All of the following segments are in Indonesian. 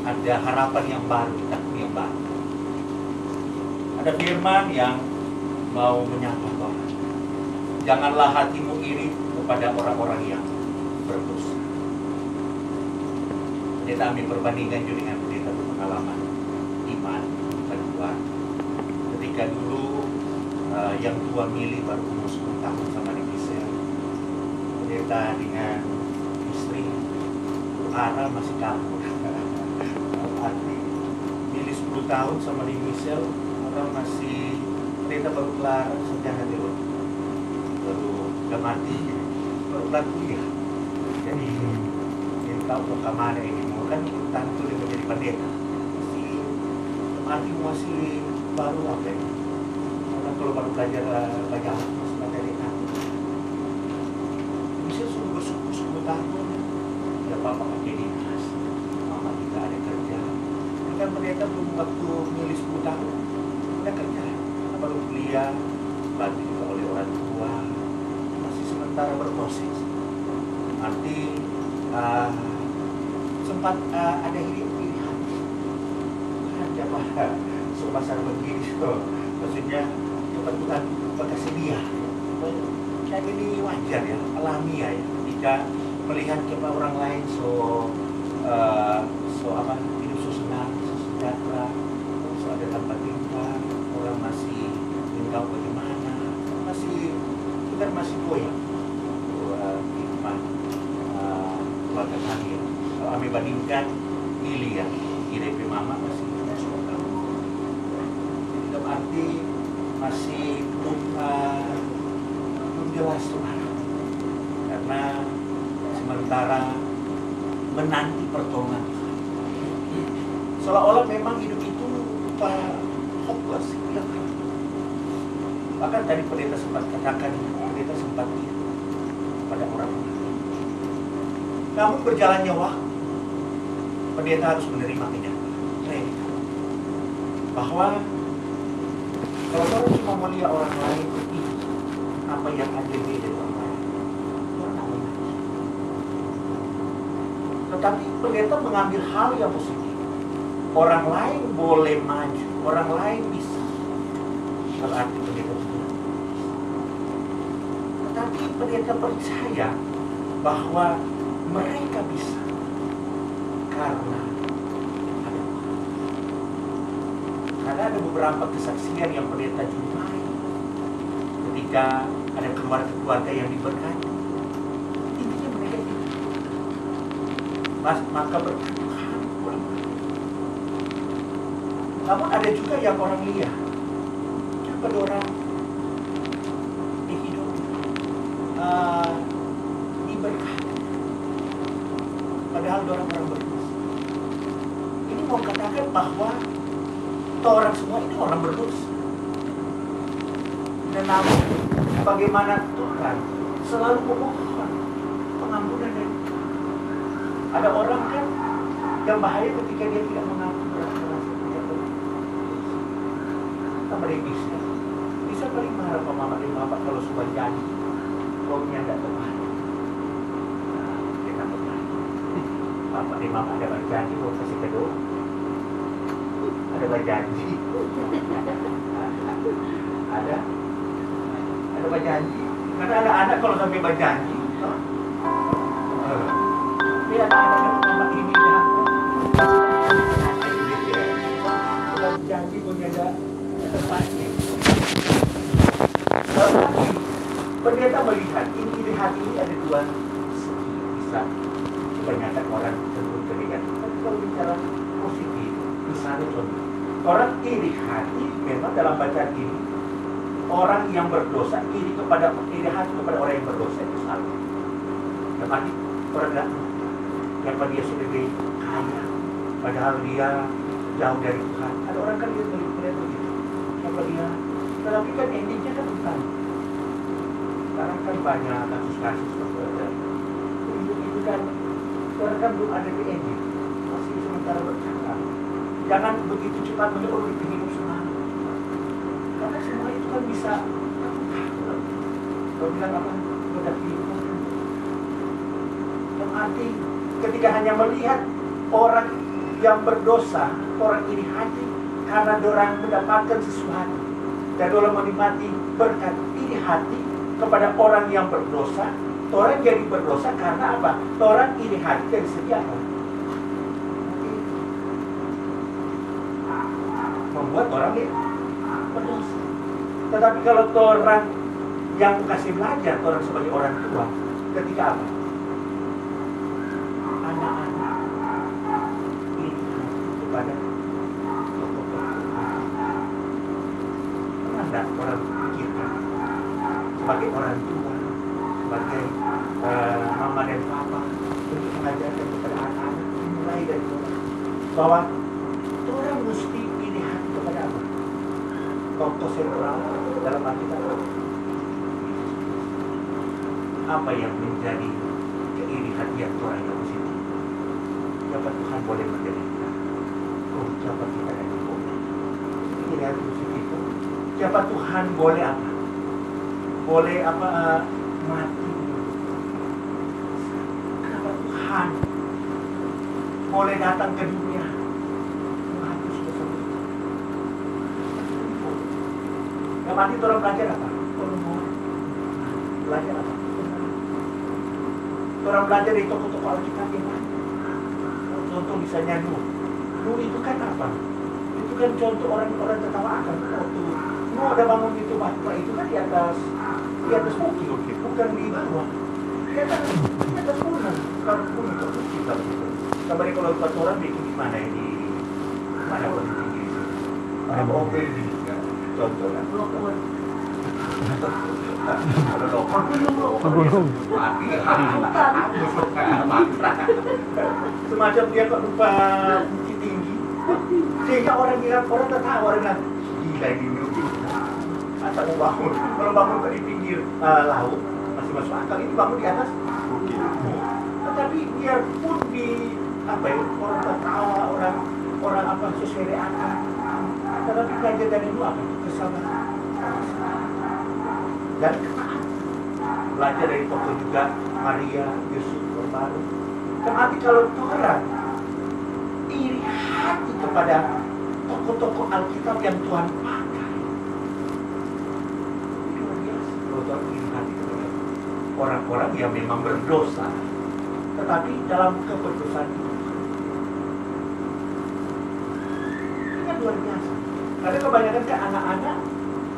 ada harapan yang baru, takdir yang baru. Ada firman yang mau menyapa Tuhan. Janganlah hatimu iri kepada orang-orang yang berdosa. Kita ambil perbandingan juga dengan pendeta pengalaman iman kedua. Ketika dulu yang tua milih baru umur 10 tahun sama di Michelle. Pendeta dengan istri Ara masih kabur. Arti milih 10 tahun sama di Michelle, orang masih pendeta baru kelar sejarah dulu. Baru udah mati, baru kelar kuliah. Jadi dia tahu mau kemana ini, mau kan tentu dia menjadi pendeta. Masih baru apa ya? Orang kalau baru belajar baca masih baca deta. Bisa suruh 10 tahun, ya papa pakai dinas, mama juga ada kerja. Kan pendeta belum waktu milih 10 tahun, udah kerja, baru kuliah, bantu juga oleh orang tua, masih sementara berproses. Arti sempat ada hidup pilihan. Siapa pasar begini, maksudnya cepat Tuhan kasih dia. Kayak ini wajar ya, alamiah ya. Ketika melihat coba orang lain hidup senang, sejahtera, ada tempat tinggal, orang masih tinggal bagaimana, kita masih goyang. Hikmat keluarga kami. Kalau kami bandingkan milih ya, IDP mama masih arti masih belum jelas Tuhan, karena sementara menanti pertolongan Tuhan. Seolah-olah memang hidup itu hopeless, bahkan tadi pendeta sempat katakan, pendeta sempat pada orang. Namun berjalannya waktu, pendeta harus menerima kenyataan bahwa kalau orang cuma melihat orang lain itu apa yang ada di orang lain, tetapi pendeta mengambil hal yang positif. Orang lain boleh maju, orang lain bisa. Berarti pendeta juga. Tetapi pendeta percaya bahwa mereka bisa karena ada beberapa kesaksian yang pendeta jumpai ketika ada keluarga-keluarga yang diberkati. Intinya mereka itu maka bertuhan. Namun ada juga yang orang lihat, coba orang di hidup diberkati, padahal orang berdosa. Ini mau katakan bahwa orang semua ini orang berdosa. Dan namun bagaimana Tuhan selalu memohon pengampunan dari Tuhan. Ada orang kan yang bahaya ketika dia tidak mengampuni rasa-rasa tidak berdosa. Kita merevisi. Bisa paling marah Pak Mama dan Bapak kalau sebuah janji uangnya tidak tepat. Kita tepat. Bapak dan Mama ada berjanji mau kasih kedua. Ada berjanji, ada berjanji. Karena ada anak kalau sampai berjanji, dia anak mama ini ya, kalau berjanji punya ada tempatnya. Pendeta melihat ini di hati ini ada dua segi, bisa kebanyakan orang cenderung ke negatif. Tapi kalau bicara positif, misalnya contoh. Orang iri hati memang dalam bacaan ini orang yang berdosa iri hati kepada orang yang berdosa itu salah. Tetapi orang kenapa dia sudah kaya padahal dia jauh dari Tuhan. Ada orang kan dia melihat begitu. Kenapa dia? Tetapi kan endingnya kan bukan. Sekarang kan banyak kasus-kasus itu kan orang kan belum ada di ending, masih sementara bercakap. Jangan begitu cepat menyuruh hidup senang. Karena semua itu kan bisa. Kalau bilang apa? Udah hidup. Yang arti ketika hanya melihat orang yang berdosa, orang iri hati karena orang mendapatkan sesuatu. Dan orang menikmati berkat iri hati kepada orang yang berdosa. Orang jadi berdosa karena apa? Orang iri hati dari segi apa? Membuat orang ini berdosa. Tetapi kalau orang yang kasih belajar, orang sebagai orang tua, ketika apa? Anak-anak iri hati kepada orang kita sebagai orang tua, sebagai mama dan papa untuk mengajarkan kepada anak-anak dimulai dari orang bahwa orang mesti iri hati kepada apa? Tokoh sentral dalam Alkitab apa yang menjadi keiri hatian orang yang positif? Siapa Tuhan boleh menderita? Oh, siapa kita yang boleh? Iri hati positif itu siapa Tuhan boleh apa? Boleh apa mati? Kenapa Tuhan boleh datang ke dunia? Menghapus dosa-dosa. Yang mati orang belajar apa? Belajar apa? Orang belajar dari tokoh-tokoh Alkitab yang mana? Contoh misalnya Nuh. Nuh itu kan apa? Itu kan contoh orang-orang tertawa akan. Nuh ada bangun itu batu itu kan di atas bukit, bukan di bawah. Di atas gunung, bukan gunung terkecil kalau gitu. Kemarin kalau empat orang bikin di mana ini? Mana boleh tinggi? Mobil di contoh kan. Semacam dia kok lupa bukit tinggi, sehingga orang tertawa, orang bilang gila ini mimpi. Asal mau bangun, kalau bangun di pinggir laut masih masuk akal, ini bangun di atas bukit. Tetapi biarpun di apa ya, orang tertawa, orang apa sesuai akal, tetapi belajar dari itu apa? Kesabaran dan ketaatan. Belajar dari tokoh juga Maria, Yusuf, Korban. Tetapi kalau orang iri hati kepada tokoh-tokoh Alkitab yang Tuhan pakai, luar biasa. Kalau Tuhan iri hati kepada orang-orang yang memang berdosa, tetapi dalam keberdosaan itu, ini kan luar biasa. Karena kebanyakan kan anak-anak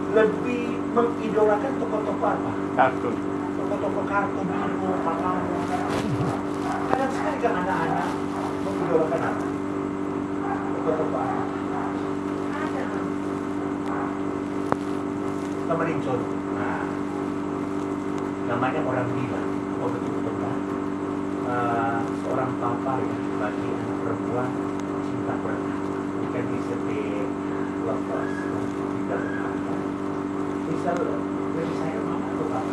lebih mengidolakan tokoh-tokoh apa? Kartun. Tokoh-tokoh kartun, pahlawan. Kadang sekali kan anak-anak mengidolakan apa? Tokoh-tokoh apa? Ada. Kemarin contoh. Nah, namanya orang gila. Oh betul-betul kan? Seorang papa ya bagi anak perempuan cinta berat. Bukan disebut lepas. Misal bagi saya mama atau papa?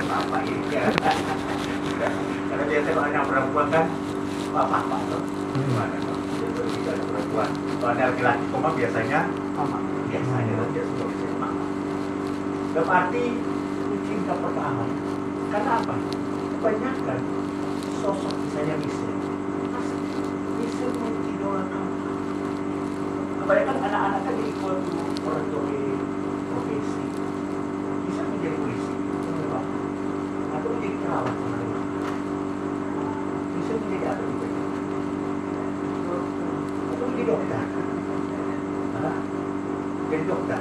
Papa ini ya. Karena biasanya kalau anak perempuan kan papa tuh. Gimana tuh? Jadi anak perempuan. Kalau ada laki-laki koma biasanya mama. Biasanya dia sudah bisa mama. Dalam arti cinta pertama. Karena apa? Kebanyakan sosok misalnya Misal mengidolakan. Kebanyakan anak-anak kan ikut orang tua profesi, bisa menjadi polisi, atau menjadi perawat, bisa menjadi apa juga, atau menjadi dokter, jadi dokter.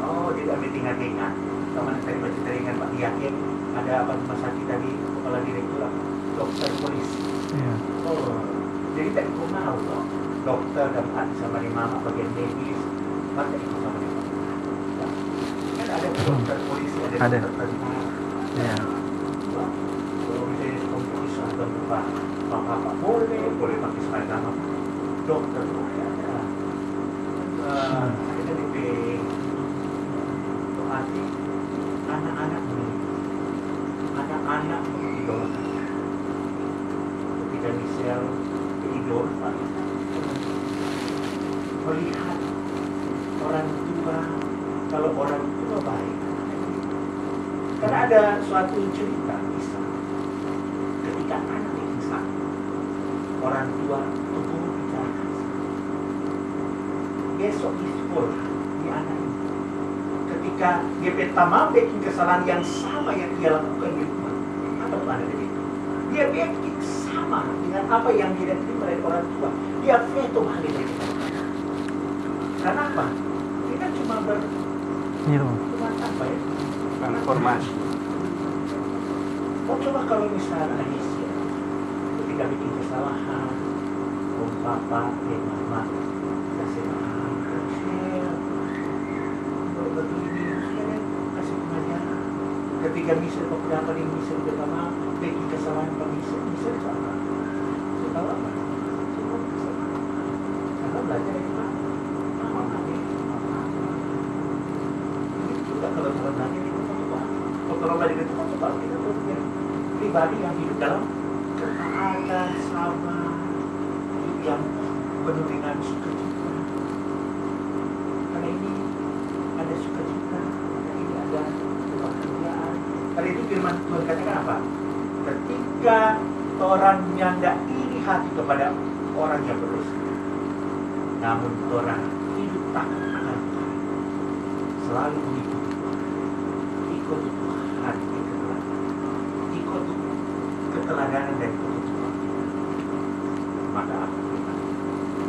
Oh, jadi ambil tingkat-tingkat. Teman saya baca dengan Pak Yakin, ada apa rumah sakit tadi kepala direktur dokter polisi. Oh, jadi tak ikut mau loh. Dokter dan sama di mama bagian medis, maka ikut sama di mama. Kan ada dokter polisi, ada dokter tentara. Ya. Kalau misalnya komponis atau apa boleh pakai seragam apa? Dokter boleh ada. Ada DP. Itu arti anak-anak mengidolakan. Ketika misal idol melihat orang tua, kalau orang tua baik. Karena ada suatu cerita kisah ketika anak yang sakit, orang orang tua untuk bicarakan. Besok di sekolah, di anak ini, ketika dia pertama bikin kesalahan yang sama yang dia lakukan di rumah, apa tuh ada di situ? Dia bikin sama dengan apa yang dia terima dari orang tua. Dia veto hal itu. Karena apa? Dia kan cuma cuma apa ya? Transformasi. Oh, coba kalau misalnya Alicia ketika bikin kesalahan, papa, mama kasih maaf, kasih begini, kasih pelajaran. Ketika Michelle beberapa nih Michelle udah maaf, bikin kesalahan Pak Michelle sama. Saya tahu apa? Karena belajar dari mana? Mama ini. Itu juga kalau nanya itu kalau balik itu kan coba kita tuh pribadi yang hidup dalam ketaatan sama yang penuh dengan sukacita. Karena ini ada sukacita, karena ini ada kebahagiaan. Karena itu firman Tuhan katakan apa? Ketika orang yang tidak iri hati kepada orang yang berdosa, namun orang hidup takut akan Tuhan, selalu mengikuti Tuhan, ikut Tuhan, ikut keteladanan dan ikut Tuhan. Maka apa?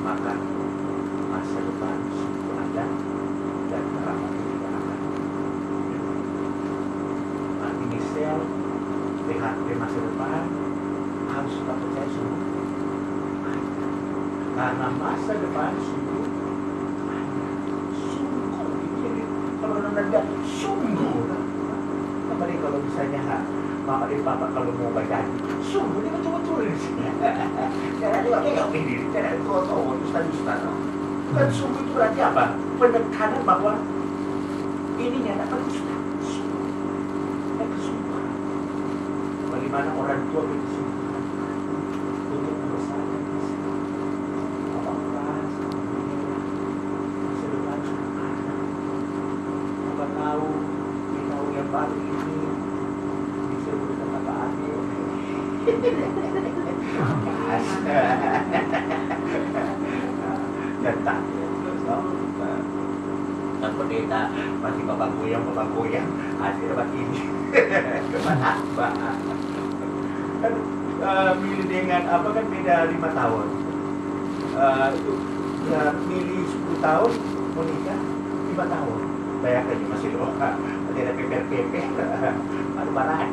Maka masa depan sungguh ada dan harapan tidak akan. Nanti Michelle lihat di masa depan harus kita percaya sungguh ada. Karena masa depan sungguh ada. Sungguh dikirim. Kalau nanda sungguh. Kembali kalau misalnya mama dan papa kalau mau baca sungguh dia betul-betul di sini. Jangan dipakai ini, jangan tua-tua, ustaz-ustaz. Kan sungguh itu berarti apa? Penekanan bahwa ini nyata ustaz. Sungguh. Dan kesungguhan. Bagaimana orang tua bersungguhan untuk membesarkan kita. Apa-apa, masa depan sungguh ada. Apa tahu yang baru ini bisa berkata apa adil. Dan tak dan pendeta masih bapak goyang hasil dapat ini kemana apa kan milih dengan apa kan beda 5 tahun itu ya, milih 10 tahun menikah 5 tahun bayangkan masih doa masih ada PPP ada marahan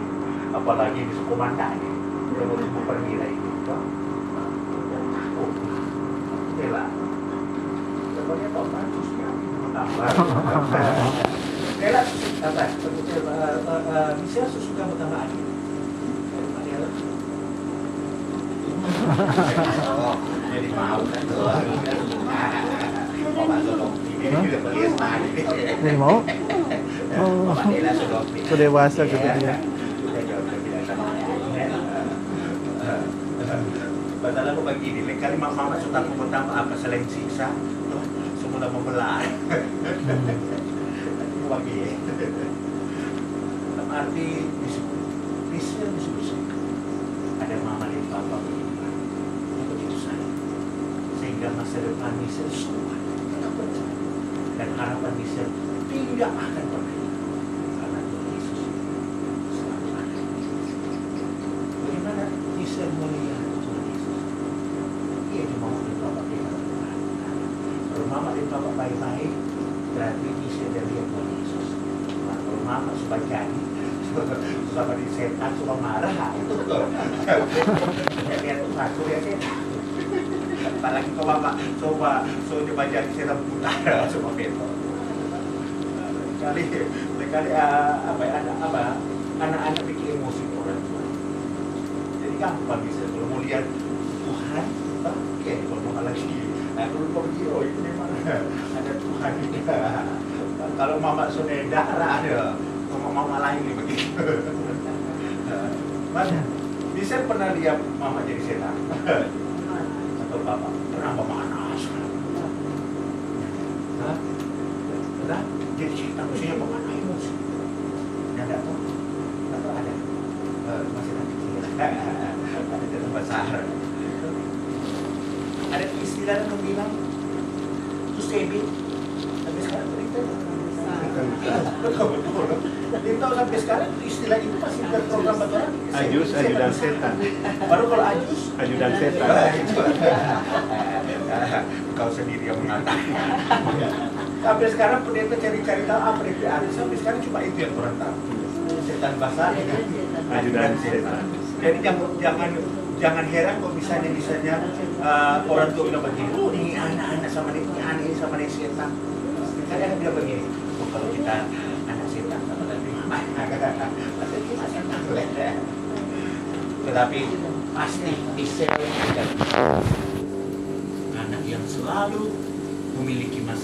apalagi di Sukomanda nih udah mau tunggu perwira itu udah takut bela sebenarnya Pak Francisnya apa bela apa bisa sesuka bertambah aja jadi mau kan tuh Bapak Sodok ini udah beli semari Ini mau? Oh, so dewasa gitu dia. Padahal aku begini, kali mama suka aku bertambah apa selain siksa, semua membelah. Bagi, dalam arti diskusi, ada mama dan papa begini, yang begitu sayang, sehingga masa depan Michelle semua tetap percaya dan harapan Michelle tidak akan pernah karena Tuhan Yesus selalu ada. Bagaimana Michelle melihat Tuhan Yesus? Ia cuma mau bapak dia. Kalau mama dan bapak baik-baik, berarti Michelle dia lihat Tuhan Yesus. Nah, kalau mama suka jadi, suka di setan, suka marah, itu betul. Ya lihat Tuhan, lihat setan. Apalagi kalau bapak coba jadi setan putar, coba betul. Sekali anak-anak bikin emosi orang tua. Jadi gampang bisa kalau mau lihat Tuhan, ya kalau mau lagi, kalau pergi oh ini memang ada Tuhan juga. Kalau mama saudara ada, mama lain nih begitu. Mas, bisa pernah lihat mama jadi setan? Atau bapak pernah memanas? Pernah? Jadi cerita mestinya bagaimana emosi yang tidak tahu ada masih ada kecil ada dalam besar Ada istilah yang bilang to save it. Sampai sekarang berita. Betul. Dia tahu sampai sekarang istilah itu masih berprogram betul. Ajus, ajudan setan. Baru kalau ajus, Ajudan setan. Kau sendiri yang mengatakan. Sampai sekarang pendeta cari-cari tahu apa itu ajus. Sampai sekarang cuma itu yang orang tahu. Setan basah, Ajudan setan. Jadi jangan heran kalau misalnya orang tua bilang begini, oh ini anak-anak sama ini anak ini sama ini setan. Kadang bilang begini, oh, kalau kita anak setan sama tadi tetapi pasti Israel adalah anak yang selalu memiliki masa